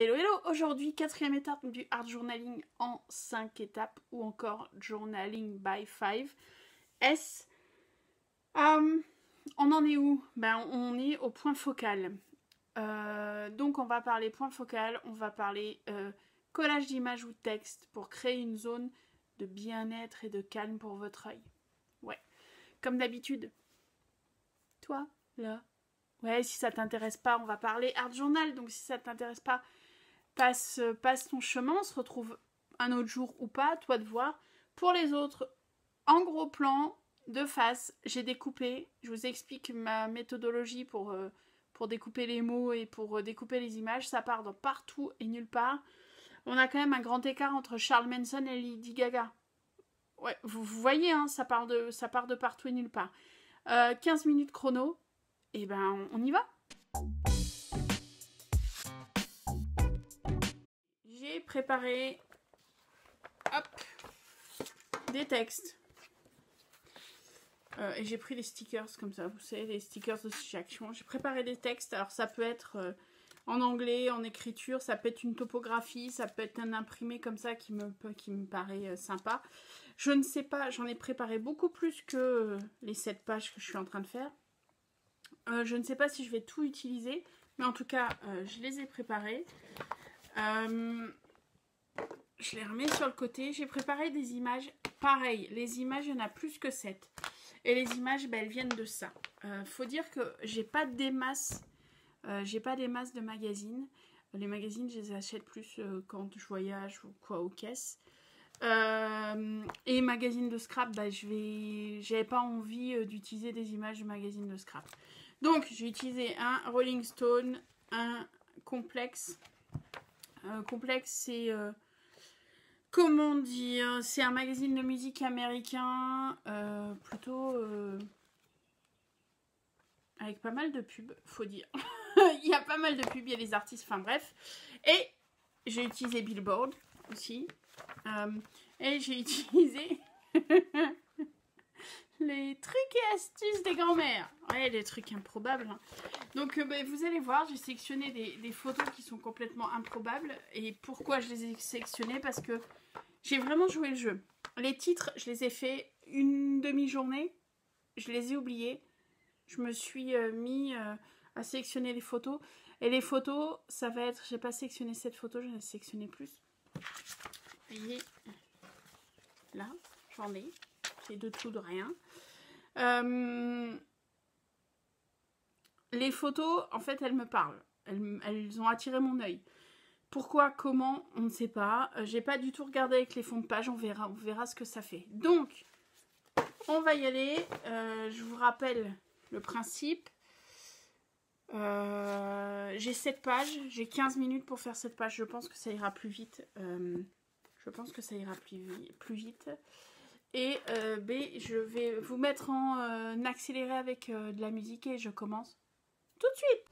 Hello hello, aujourd'hui quatrième étape du art journaling en 5 étapes ou encore journaling by 5 S. On en est où? On est au point focal. Donc on va parler point focal, on va parler collage d'images ou de texte pour créer une zone de bien-être et de calme pour votre œil. Ouais, comme d'habitude. Toi, là. Ouais, si ça t'intéresse pas, on va parler art journal, donc si ça t'intéresse pas, passe ton chemin, on se retrouve un autre jour ou pas, toi de voir. Pour les autres, en gros plan, de face, j'ai découpé, je vous explique ma méthodologie pour découper les mots et pour découper les images, ça part dans partout et nulle part. On a quand même un grand écart entre Charles Manson et Lady Gaga. Ouais, vous voyez, hein, ça part de partout et nulle part. 15 minutes chrono, et ben on y va. J'ai préparé des textes. Et j'ai pris des stickers comme ça, vous savez, les stickers de action. J'ai préparé des textes, alors ça peut être en anglais, en écriture, ça peut être une topographie, ça peut être un imprimé comme ça qui me paraît sympa. Je ne sais pas, j'en ai préparé beaucoup plus que les 7 pages que je suis en train de faire. Je ne sais pas si je vais tout utiliser, mais en tout cas, je les ai préparés. Je les remets sur le côté. J'ai préparé des images. Pareil, les images, il y en a plus que 7. Et les images, elles viennent de ça. Faut dire que j'ai pas des masses. J'ai pas des masses de magazines. Les magazines, je les achète plus quand je voyage ou quoi aux caisses. Et magazines de scrap, j'avais pas envie d'utiliser des images de magazines de scrap. Donc, j'ai utilisé un Rolling Stone, un Complex. Complex, c'est... comment dire, c'est un magazine de musique américain, plutôt avec pas mal de pubs, faut dire. Il y a pas mal de pubs, il y a des artistes, enfin bref. Et j'ai utilisé Billboard aussi. Et j'ai utilisé les trucs et astuces des grands-mères. Ouais, des trucs improbables. Hein. Donc vous allez voir, j'ai sélectionné des photos qui sont complètement improbables. Et pourquoi je les ai sélectionnées? Parce que j'ai vraiment joué le jeu. Les titres, je les ai fait une demi-journée. Je les ai oubliés. Je me suis mis à sélectionner les photos. Et les photos, ça va être... J'ai pas sélectionné cette photo, j'en ai sélectionné plus. Vous voyez, là, j'en ai. C'est de tout, de rien. Les photos, en fait, elles me parlent. Elles ont attiré mon œil. Pourquoi, comment, on ne sait pas. J'ai pas du tout regardé avec les fonds de page, on verra ce que ça fait. Donc, on va y aller. Je vous rappelle le principe. J'ai 7 pages, j'ai 15 minutes pour faire cette page. Je pense que ça ira plus vite. Plus vite. Et B, je vais vous mettre en accéléré avec de la musique et je commence tout de suite.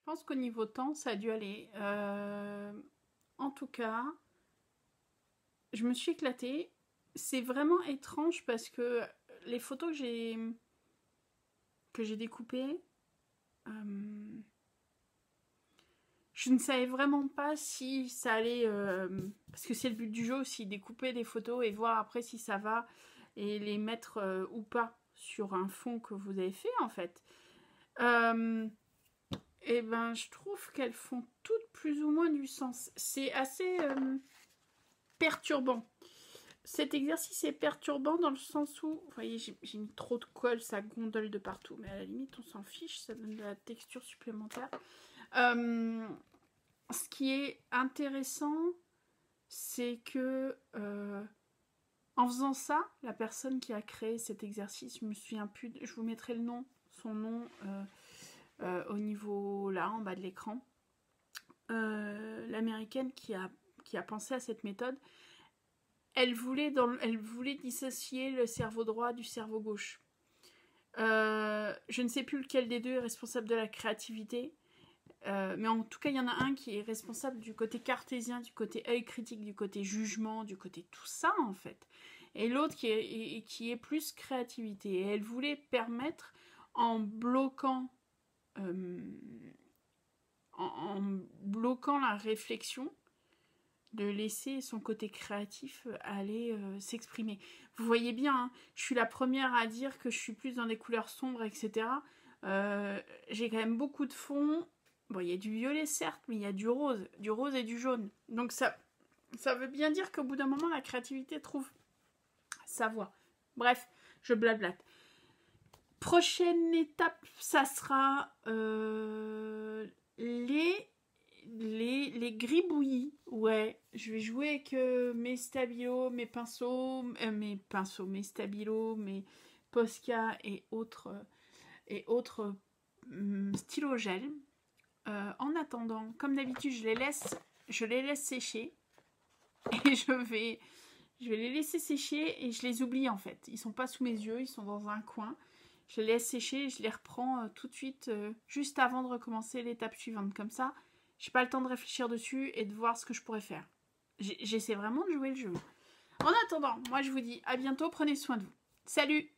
pense qu'au niveau temps, ça a dû aller. En tout cas, je me suis éclatée. C'est vraiment étrange parce que les photos que j'ai découpées, je ne savais vraiment pas si ça allait... parce que c'est le but du jeu aussi, découper des photos et voir après si ça va et les mettre ou pas sur un fond que vous avez fait en fait. Et ben je trouve qu'elles font toutes plus ou moins du sens. C'est assez perturbant. Cet exercice est perturbant dans le sens où, vous voyez, j'ai mis trop de colle, ça gondole de partout, mais à la limite on s'en fiche, ça donne de la texture supplémentaire. Ce qui est intéressant, c'est que en faisant ça, la personne qui a créé cet exercice, je me souviens plus, je vous mettrai le nom, son nom au niveau là, en bas de l'écran. L'américaine qui a pensé à cette méthode, elle voulait dissocier le cerveau droit du cerveau gauche. Je ne sais plus lequel des deux est responsable de la créativité. Mais en tout cas, il y en a un qui est responsable du côté cartésien, du côté œil critique, du côté jugement, du côté tout ça, en fait. Et l'autre qui est plus créativité. Et elle voulait permettre, en bloquant la réflexion, de laisser son côté créatif aller s'exprimer. Vous voyez bien, hein, je suis la première à dire que je suis plus dans des couleurs sombres, etc. J'ai quand même beaucoup de fond. Bon, il y a du violet, certes, mais il y a du rose et du jaune. Donc ça veut bien dire qu'au bout d'un moment, la créativité trouve sa voie. Bref, je blablate. Prochaine étape, ça sera les gribouillis. Ouais, je vais jouer avec mes stabilos, mes pinceaux, mes stabilos, mes Posca et autres stylos gel. En attendant, comme d'habitude, je les laisse sécher et je vais les laisser sécher et je les oublie en fait. Ils sont pas sous mes yeux, ils sont dans un coin. Je les laisse sécher et je les reprends tout de suite juste avant de recommencer l'étape suivante. Comme ça, j'ai pas le temps de réfléchir dessus et de voir ce que je pourrais faire. J'essaie vraiment de jouer le jeu. En attendant, moi je vous dis à bientôt, prenez soin de vous. Salut!